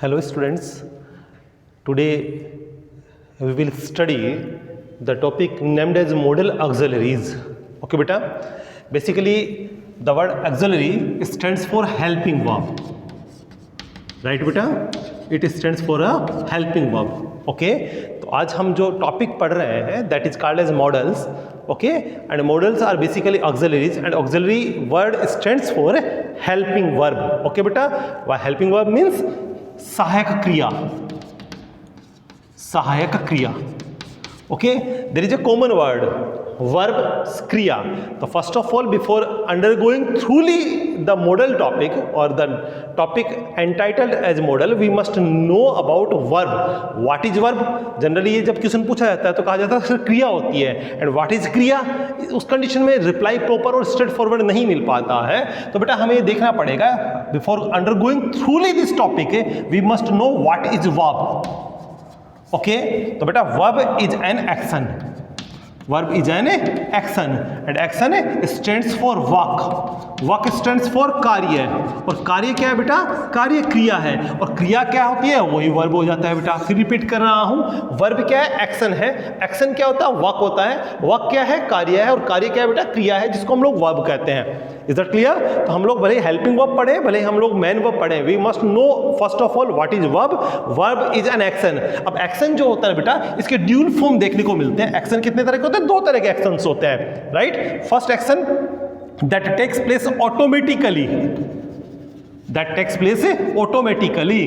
Hello students, today we will study the topic named as modal auxiliaries. Okay beta, basically the word auxiliary stands for helping verb, right beta? It stands for a helping verb. Okay, तो आज हम जो topic पढ़ रहे हैं that is called as modals. Okay, and modals are basically auxiliaries and auxiliary word stands for helping verb. Okay beta, why helping verb means सहायक क्रिया, सहायक क्रिया. Okay, there is a common word verb क्रिया. तो first of all before undergoing thoroughly the modal topic और the topic entitled as modal we must know about verb. What is verb? Generally ये जब question पूछा जाता है तो कहा जाता है सर क्रिया होती है. एंड व्हाट इज क्रिया? उस कंडीशन में रिप्लाई प्रॉपर और स्ट्रेट फॉरवर्ड नहीं मिल पाता है. तो बेटा हमें देखना पड़ेगा before undergoing thoroughly this topic we must know what is verb. Okay, तो बेटा verb is an action. Verb is an action and action stands for work. Work stands for कार्य. और कार्य क्या है बेटा? कार्य क्रिया है. और क्रिया क्या होती है? वही वर्ब हो जाता है बेटा. फिर रिपीट कर रहा हूं, वर्ब क्या है? एक्शन है. एक्शन क्या होता है? वर्क होता है. वर्क क्या है? कार्य है. और कार्य क्या है बेटा? क्रिया है, जिसको हम लोग वर्ब कहते हैं. Is that clear? तो हम लोग भले ही हेल्पिंग वर्ब पढ़े, भले ही हम लोग मेन वर्ब पढ़े, we must know first of all what is verb. Verb is an action. अब एक्शन जो होता है बेटा, इसके ड्यूल फॉर्म देखने को मिलते हैं. एक्शन कितने तरह के होते हैं? दो तरह के एक्शंस होते हैं, right? First action that takes place automatically, that takes place automatically.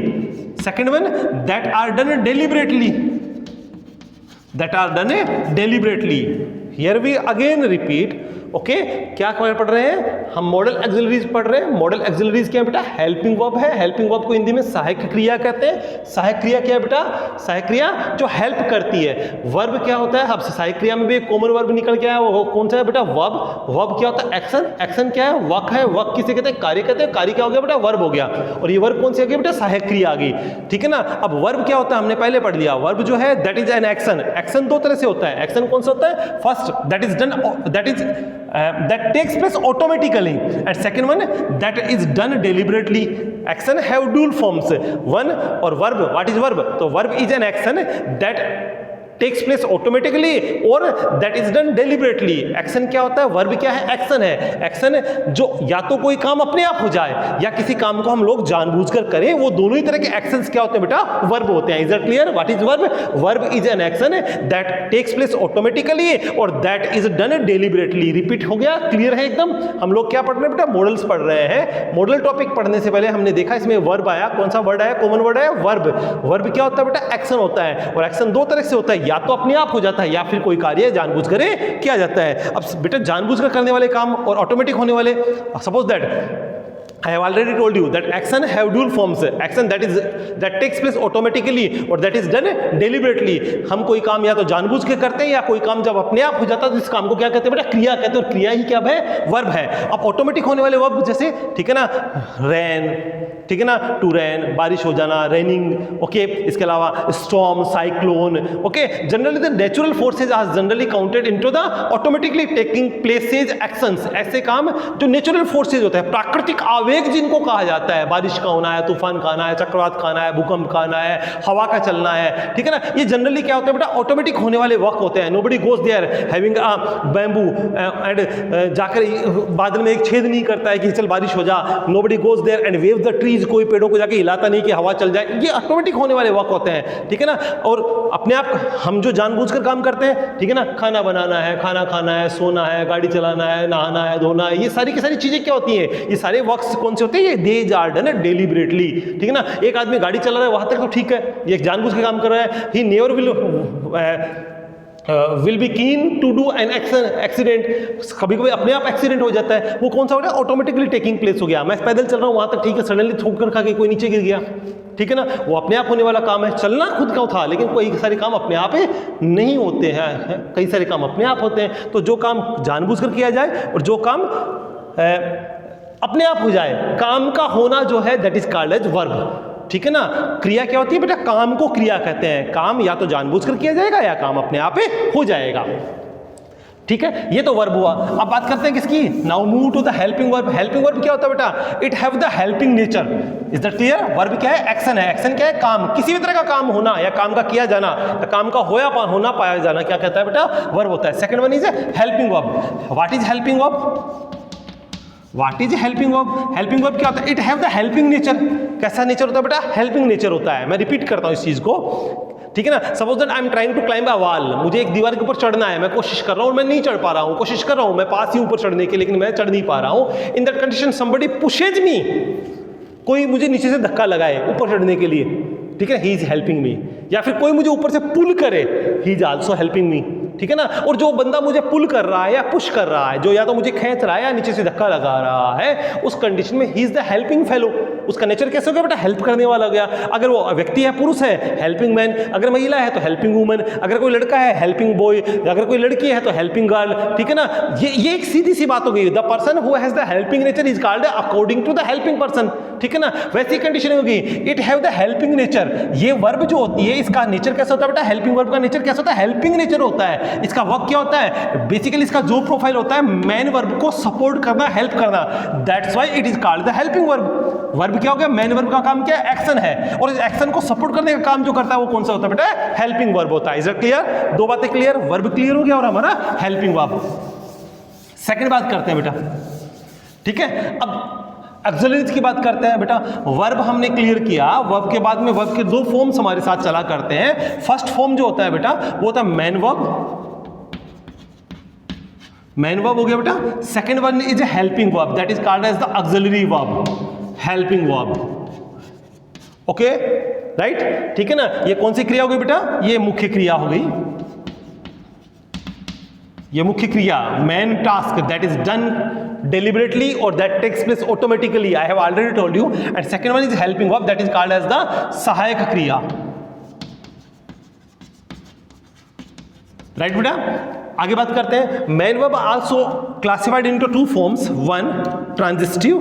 Second one that are done deliberately, that are done deliberately. Here we again repeat. Okay, क्या पढ़ रहे हैं हम? मॉडल ऑक्सिलरीज पढ़ रहे हैं. मॉडल ऑक्सिलरीज क्या है बेटा? हेल्पिंग वर्ब है. हेल्पिंग वर्ब को हिंदी में सहायक क्रिया कहते हैं. सहायक क्रिया क्या है बेटा? सहायक क्रिया जो हेल्प करती है. वर्ब क्या होता है? अब सहायक क्रिया में भी एक कॉमन वर्ब निकल के आया, वो कौन सा है बेटा? वर्ब. वर्ब क्या होता है? एक्शन. एक्शन क्या है? वर्क है. वर्क किसे कहते हैं? कार्य कहते हैं. कार्य क्या हो गया बेटा? वर्ब हो गया. और ये वर्ब कौन सी आ गई बेटा? सहायक क्रिया आ गई. ठीक है ना? अब वर्ब क्या होता है हमने पहले पढ़ लिया. वर्ब जो है that is an action. Action दो तरह से होता है. एक्शन कौन सा होता है? First that is done, that is that takes place automatically, and second one that is done deliberately. Action have dual forms. One or verb. What is verb? So verb is an action that takes place automatically or that is done deliberately. Action क्या होता है? Verb क्या है? Action है. Action जो या तो कोई काम अपने आप हो जाए या किसी काम को हम लोग जानबूझकर करें, वो दोनों ही तरह के एक्शंस क्या होते हैं बेटा? वर्ब होते हैं. Is that clear? What is verb? Verb is an action that takes place automatically और that is done deliberately. Repeat हो गया? क्लियर है एकदम? हम लोग क्या पढ़ रहे हैं बेटा? मॉडल्स पढ़ रहे हैं. मॉडल टॉपिक पढ़ने से पहले हमने देखा इसमें वर्ब आया. कौन सा वर्ड आया? कॉमन वर्ड आया वर्ब. वर्ब क्या होता है बेटा? एक्शन होता है. और एक्शन दो तरह से होता है, या तो अपने आप हो जाता है या फिर कोई कार्य जानबूझ कर किया जाता है. अब बेटा जानबूझ कर करने वाले काम और ऑटोमेटिक होने वाले, suppose that I have already told you that action have dual forms. Action that takes place automatically or that is done deliberately. हम कोई काम या तो जानबूझ के करते हैं या कोई काम जब अपने आप हो जाता है तो इस काम को क्या कहते हैं बेटा? क्रिया कहते हैं. और क्रिया ही क्या है? वर्ब है. अब ऑटोमेटिक होने वाले वर्ब जैसे, ठीक है ना, रैन, ठीक है ना, टू रैन, बारिश हो जाना, रेनिंग. ओके, इसके अलावा storm, cyclone. Okay, generally the natural forces are generally counted into the automatically taking places actions. ऐसे काम जो नेचुरल फोर्सेज होते हैं, प्राकृतिक आवेग जिनको कहा जाता है. बारिश का होना है, तूफान का आना है, चक्रवात का आना है, भूकंप का आना है, हवा का चलना है. ठीक है ना? ये जनरली क्या होता है बेटा? ऑटोमेटिक होने वाले वर्क होते हैं. Nobody goes there having a bamboo and जाकर बादल में एक छेद नहीं करता है कि चल बारिश हो जा. Nobody goes there and wave the trees. कोई पेड़ों को जाके हिलाता नहीं कि हवा चल जाए. ये ऑटोमेटिक होने वाले वर्क होते हैं. ठीक है ना? और अपने आप हम जो जानबूझकर काम करते हैं, ठीक है ना, खाना बनाना है, खाना खाना है, सोना है, गाड़ी चलाना है, नहाना है, धोना है, ये सारी की सारी चीजें क्या होती हैं? ये सारे वर्क्स कौन से होते हैं? ये दे आर डन डेलिबरेटली. ठीक है ना? एक आदमी गाड़ी चला रहा है, वहां तक तो ठीक है, ये जानबूझ के काम कर रहा है. He never will be keen to do an accident. कभी कभी अपने आप एक्सीडेंट हो जाता है. वो कौन सा हो रहा है? ऑटोमेटिकली टेकिंग प्लेस हो गया. मैं पैदल चल रहा हूं, वहां तक ठीक है, सडनली ठोकर खा के कोई नीचे गिर गया. ठीक है ना? वो अपने आप होने वाला काम है. चलना खुद का था, लेकिन कई सारे काम अपने आप नहीं होते हैं. कई सारे काम अपने आप होते हैं. तो जो काम जानबूझकर किया जाए और जो काम अपने आप हो जाए, काम का होना जो है that is called as verb. ठीक है ना? क्रिया क्या होती है बेटा? काम को क्रिया कहते हैं. काम या तो जानबूझकर किया जाएगा या काम अपने आप हो जाएगा. ठीक है, ये तो वर्ब हुआ। अब बात करते हैं किसकी, now move to the helping verb. Helping verb क्या होता है बेटा, it have the helping nature. Is that clear? Verb क्या है, एक्शन है। एक्शन क्या है, काम, किसी भी तरह का काम होना या काम का किया जाना या काम का होना पाया जाना, क्या कहता है बेटा, वर्ब होता है। Second one is helping verb. What is helping verb? What is helping verb? Helping verb क्या होता है, it have the helping nature. कैसा नेचर होता है बेटा, हेल्पिंग नेचर होता है। मैं रिपीट करता हूं इस चीज को, ठीक है ना। Suppose that I am trying to climb a wall, मुझे एक दीवार के ऊपर चढ़ना है, मैं कोशिश कर रहा हूं, मैं नहीं चढ़ पा रहा हूं, कोशिश कर रहा हूं, मैं पास ही ऊपर चढ़ने की, लेकिन मैं चढ़ नहीं पा रहा हूं। इन that condition somebody pushes me, कोई मुझे नीचे से धक्का लगाए ऊपर चढ़ने के लिए, ठीक है, ही इज हेल्पिंग मी। या फिर कोई मुझे ऊपर से पुल करे, he is also helping me, ठीक है ना। और जो बंदा मुझे पुल कर रहा है या पुश कर रहा है, जो या तो मुझे खींच रहा है या नीचे से धक्का लगा रहा है, उस कंडीशन में he is the helping fellow. उसका नेचर कैसे हो गया बेटा, हेल्प करने वाला गया। अगर वो व्यक्ति है, पुरुष है, हेल्पिंग मैन। अगर महिला है तो हेल्पिंग वुमन। अगर कोई लड़का है, हेल्पिंग बॉय। अगर कोई लड़की है तो हेल्पिंग गर्ल, ठीक है ना। ये एक सीधी सी बात हो गई। The person who has the helping nature is called according to the helping person, ठीक है ना। वैसी कंडीशन होगी, it have the helping nature. ये वर्ब जो होती है, इसका नेचर कैसा होता है बेटा, हेल्पिंग वर्ब का नेचर कैसा होता है, हेल्पिंग नेचर होता है। इसका वर्क क्या होता है, बेसिकली इसका जो प्रोफाइल होता है, मैन वर्ब को सपोर्ट करना, हेल्प करना। That's why it is called the helping verb. Verb क्या हो गया, मैन वर्ब का काम क्या है, एक्शन है, और इस एक्शन को सपोर्ट करने का काम जो करता है वो कौन सा होता है बेटा, हेल्पिंग वर्ब होता है। Is it clear? दो बातें क्लियर, वर्ब क्लियर हो गया और हमारा हेल्पिंग वर्ब। सेकंड बात करते हैं बेटा, ठीक है। अब ऑक्सिलरीज की बात करते हैं बेटा। वर्ब हमने क्लियर किया, वर्ब के बाद में वर्ब के दो फॉर्म्स हमारे साथ चला करते हैं। फर्स्ट फॉर्म जो होता है बेटा वो होता है मैन वर्ब, मैन वर्ब हो गया बेटा। Second one is a helping verb, that is called as the auxiliary verb, helping verb. Okay, right, ठीक है ना। ये कौन सी क्रिया हो गई बेटा, ये मुख्य क्रिया हो गई। ये मुख्य क्रिया, main task that is done deliberately or that takes place automatically, I have already told you. And second one is helping verb, that is called as the सहायक क्रिया, राइट बेटा। आगे बात करते हैं, main verb also classified into two forms, one transitive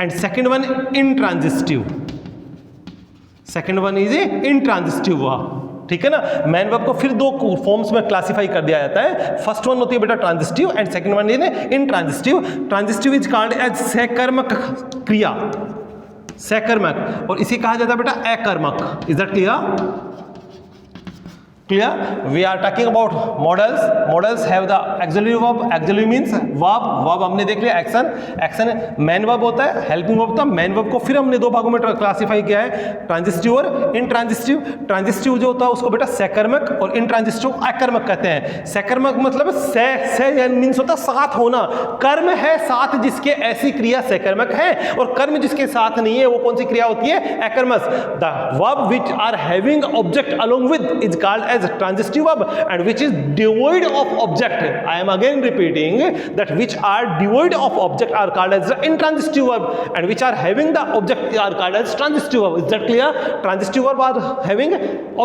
and second one intransitive. Second one is intransitive verb, ठीक है ना। मैन वर्ब को फिर दो फॉर्म्स में क्लासिफाई कर दिया जाता है। फर्स्ट वन होती है बेटा transitive and second one is intransitive. Transitive is called as सकर्मक क्रिया, सकर्मक, और इसे कहा जाता है बेटा अकर्मक। Is that clear? Clear? We are talking about modals. Modals have the auxiliary verb. Auxiliary means verb. Verb हमने देख लिया, action. Action मैन वर्ब होता है, हेल्पिंग वर्ब होता है। मैन वर्ब को फिर हमने दो भागों में क्लासिफाई किया है, ट्रांजिस्टिव और इंट्रांजिस्टिव। ट्रांजिस्टिव जो होता है उसको बेटा सकर्मक और इंट्रांजिस्टिव अकर्मक कहते हैं। सकर्मक मतलब से मीन्स होता है साथ होना, कर्म है साथ जिसके, ऐसी क्रिया सकर्मक है। और कर्म जिसके साथ नहीं है वो कौन सी क्रिया होती है, अकर्मक। The verb which are having object along with is called as transitive verb and which is devoid of object. I am again repeating that which are devoid of object are called as the intransitive verb and which are having the object are called as transitive verb. Is that clear? Transitive verb are having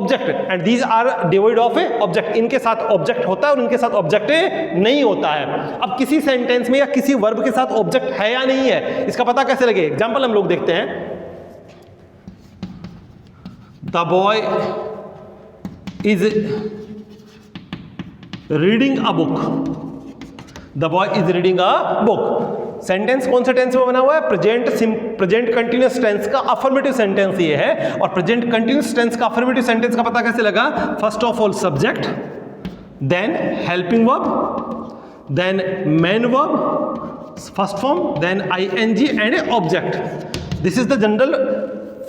object and these are devoid of a object. इनके साथ object होता है और इनके साथ object नहीं होता है। अब किसी सेंटेंस में या किसी वर्ब के साथ object है या नहीं है, इसका पता कैसे लगे? एग्जाम्पल हम लोग देखते हैं। The boy is reading a book. The boy is reading a book. Sentence कौन से टेंस में बना हुआ है, प्रेजेंट कंटिन्यूअस टेंस का अफर्मेटिव सेंटेंस ये है। और प्रेजेंट कंटिन्यूअस टेंस का अफर्मेटिव सेंटेंस का पता कैसे लगा? First of all subject, then helping verb, then main verb first form, then ING and a object. This is the general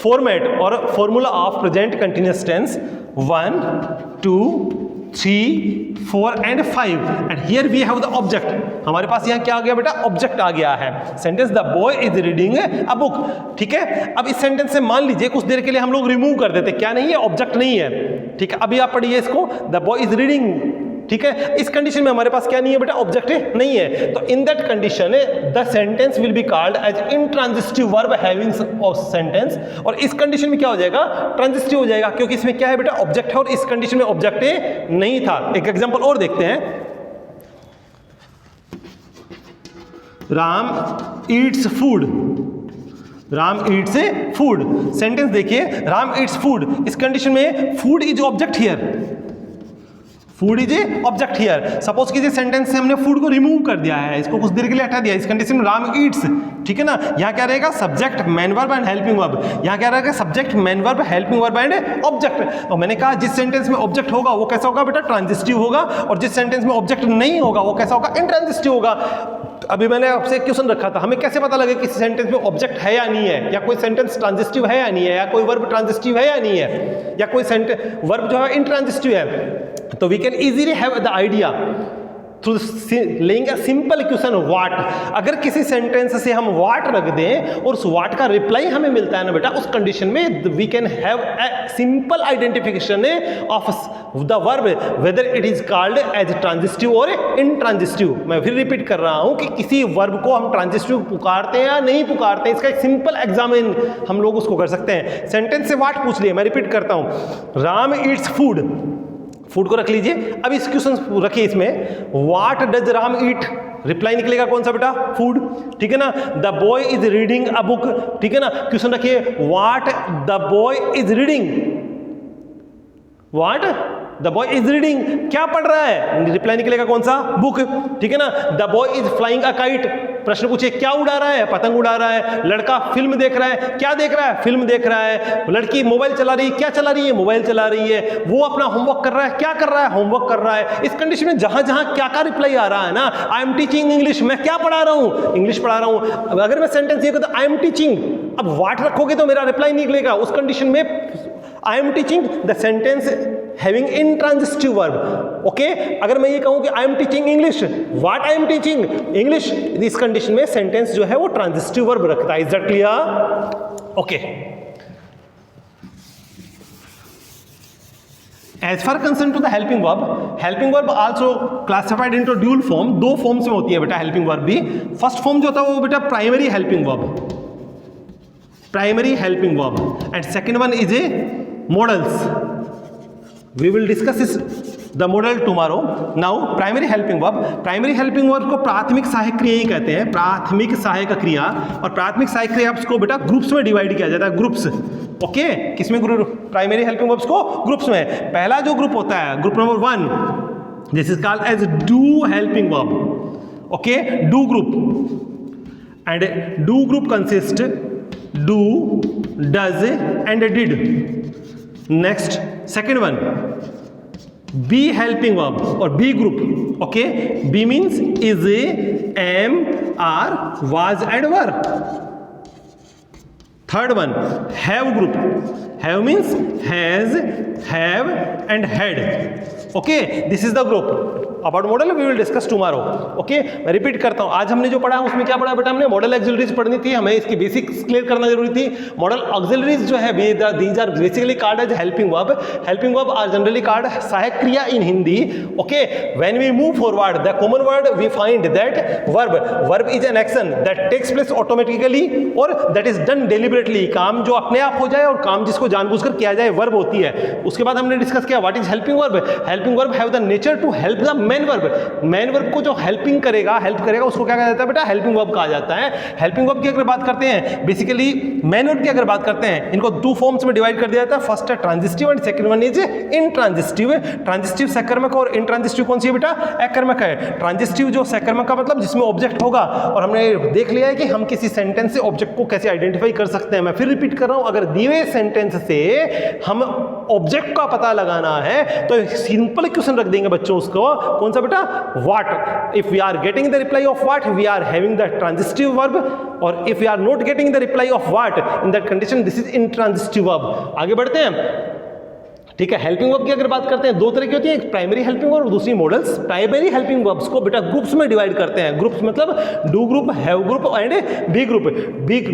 format or formula of present continuous tense 1 2 3 4 and 5 and here we have the object। हमारे पास यहाँ क्या आ गया बेटा, object आ गया है। Sentence the boy is reading a book, ठीक है। अब इस सेंटेंस से मान लीजिए कुछ देर के लिए हम लोग रिमूव कर देते, क्या नहीं है, ऑब्जेक्ट नहीं है, ठीक है। अभी आप पढ़िए इसको, द बॉय इज रीडिंग, ठीक है। इस कंडीशन में हमारे पास क्या नहीं है बेटा, ऑब्जेक्ट नहीं है। तो in that condition the sentence will be called as intransitive verb having sentence. और इस कंडीशन में क्या हो जाएगा, ट्रांजिस्टिव हो जाएगा, क्योंकि इसमें क्या है बेटा, ऑब्जेक्ट है और इस कंडीशन में ऑब्जेक्ट नहीं था। एक एग्जांपल और देखते हैं, Ram Yeats food, Ram Yeats food. Sentence देखिए, राम ईट्स फूड, इस कंडीशन में food is object here, food is a object here. Suppose कीजिए सेंटेंस से हमने फूड को रिमूव कर दिया है, इसको कुछ देर के लिए हटा दिया, इस कंडीशन में राम ईट्स, ठीक है ना। यहाँ क्या रहेगा, subject man verb and helping verb. यहाँ क्या रहेगा, subject man verb helping verb and object. और मैंने कहा जिस सेंटेंस में ऑब्जेक्ट होगा वो कैसा होगा बेटा, ट्रांजिस्टिव होगा, और जिस सेंटेंस में ऑब्जेक्ट नहीं होगा वो कैसा होगा, इंट्रांजिस्टिव होगा। अभी मैंने आपसे एक क्वेश्चन रखा था, हमें कैसे पता लगे किसी सेंटेंस में ऑब्जेक्ट है या नहीं है, या कोई सेंटेंस ट्रांजिस्टिव है या नहीं है, या कोई वर्ब ट्रांजिस्टिव है या नहीं है, या कोई वर्ब जो है इंट्रांजिस्टिव है। तो we can easily have the idea through laying a simple equation what. अगर किसी सेंटेंस से हम व्हाट रख दें और उस व्हाट का रिप्लाई हमें मिलता है ना बेटा, उस कंडीशन में we can have a simple identification of the verb whether it is called as transitive और इंट्रांजिस्टिव। मैं फिर रिपीट कर रहा हूं कि किसी वर्ब को हम ट्रांजिस्टिव पुकारते हैं या नहीं पुकारते हैं, इसका एक सिंपल एग्जामिन हम लोग उसको कर सकते हैं। सेंटेंस से व्हाट पूछ लिए, मैं रिपीट करता हूं, राम ईट्स फूड, फूड को रख लीजिए। अब इस क्वेश्चन रखिए, इसमें what does Ram eat, reply निकलेगा कौन सा बेटा, फूड, ठीक है ना। The boy is reading a book, ठीक है ना। क्वेश्चन रखिए what the boy is reading, what the boy is reading, क्या पढ़ रहा है, रिप्लाई निकलेगा कौन सा, बुक, ठीक है ना। The boy is flying a kite, प्रश्न पूछिए क्या उड़ा रहा है, पतंग उड़ा रहा है। लड़का फिल्म देख रहा है, क्या देख रहा है, फिल्म देख रहा है। लड़की मोबाइल चला रही है, क्या चला रही है, मोबाइल चला रही है। वो अपना होमवर्क कर रहा है, क्या कर रहा है, होमवर्क कर रहा है। इस कंडीशन में जहां जहां क्या का रिप्लाई आ रहा है ना, आई एम टीचिंग इंग्लिश, मैं क्या पढ़ा रहा हूं, इंग्लिश पढ़ा रहा हूं। अगर मैं सेंटेंस ये कहता आई एम टीचिंग, अब व्हाट रखोगे तो मेरा रिप्लाई निकलेगा। उस कंडीशन में I am teaching the sentence having intransitive verb, okay. अगर मैं ये कहूं कि I am teaching English, what I am teaching English, इस कंडीशन में सेंटेंस जो है वो ट्रांजिस्टिव वर्ब रखता है। Is that clear, okay. As far concern to the helping verb also classified into dual form, दो फॉर्म्स में होती है बेटा हेल्पिंग वर्ब भी। फर्स्ट फॉर्म जो होता है वो बेटा primary helping verb, primary helping verb, and second one is A modals. We will discuss the modal tomorrow. Now primary helping verb को प्राथमिक सहायक क्रिया ही कहते हैं, प्राथमिक सहायक क्रिया। और प्राथमिक सहायक क्रिया को बेटा ग्रुप्स में डिवाइड किया जाता है, ग्रुप्स, ओके। किसमें ग्रुप, प्राइमरी हेल्पिंग वर्ब्स को ग्रुप्स में। पहला जो ग्रुप होता है, group number 1, this is called as do helping verb, okay, do group. And do group consist do, does and did. Next, second one, be helping verb or be group, okay. Be means is, am, are, was and were. Third one, have group. Have means has, have and had, okay. This is the group. About model we will discuss tomorrow, okay. मैं repeat करता हूं, आज हमने जो पढ़ा उसमें क्या पढ़ा बेटा, हमने मॉडल ऑक्सिलरीज पढ़नी थी, हमें इसकी बेसिक्स क्लियर करना जरूरी थी। मॉडल ऑक्सिलरीज जो है these are basically called as helping verb. Helping verb are generally called सहायक क्रिया in Hindi, okay. When we move forward the common word we find that verb is an action that takes place automatically और that is done deliberately, काम जो अपने आप हो जाए और काम जिसको जानबूझकर किया जाए वर्ब होती है। उसके बाद हमने डिस्कस किया what is helping verb. Helping verb have the nature to help the main verb को जो हेल्प करेगा उसको क्या कहा जाता है बेटा, हेल्पिंग वर्ब कहा जाता है। हेल्पिंग वर्ब की अगर बात करते हैं, बेसिकली मेन वर्ब की अगर बात करते हैं, इनको दो फॉर्म्स में डिवाइड कर दिया जाता है। फर्स्ट है transitive and second one is intransitive. Transitive सकर्मक और इंट्रांजिस्टिव कौन सी है बेटा, अकर्मक है। ट्रांजिस्टिव जो सकर्मक का मतलब जिसमें ऑब्जेक्ट होगा, और हमने देख लिया है कि हम किसी सेंटेंस से ऑब्जेक्ट को कैसे आइडेंटिफाई कर सकते हैं। मैं फिर रिपीट कर रहा हूं, अगर दिए हुए सेंटेंस से हम ऑब्जेक्ट का पता लगाना है तो सिंपल क्वेश्चन रख देंगे बच्चों, उसको कौन सा बेटा, what. If we are getting the reply of what, we are having the transitive verb, or if we are not getting the reply of what, in that condition this is intransitive verb. आगे बढ़ते हैं, ठीक है। Helping verb की अगर बात करते हैं, दो तरह की होती है, एक प्राइमरी हेल्पिंग वर्ब और दूसरी मॉडल्स। प्राइमरी हेल्पिंग वर्ब्स को बेटा ग्रुप्स में डिवाइड करते हैं। ग्रुप्स मतलब do group, have group and be group.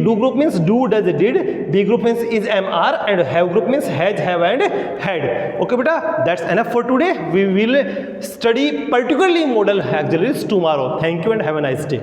Do group means do, does, did. Be group means is, am, are and have group means has, have and had, okay बेटा। That's enough for today. We will study particularly modal auxiliaries tomorrow. Thank you and have a nice day.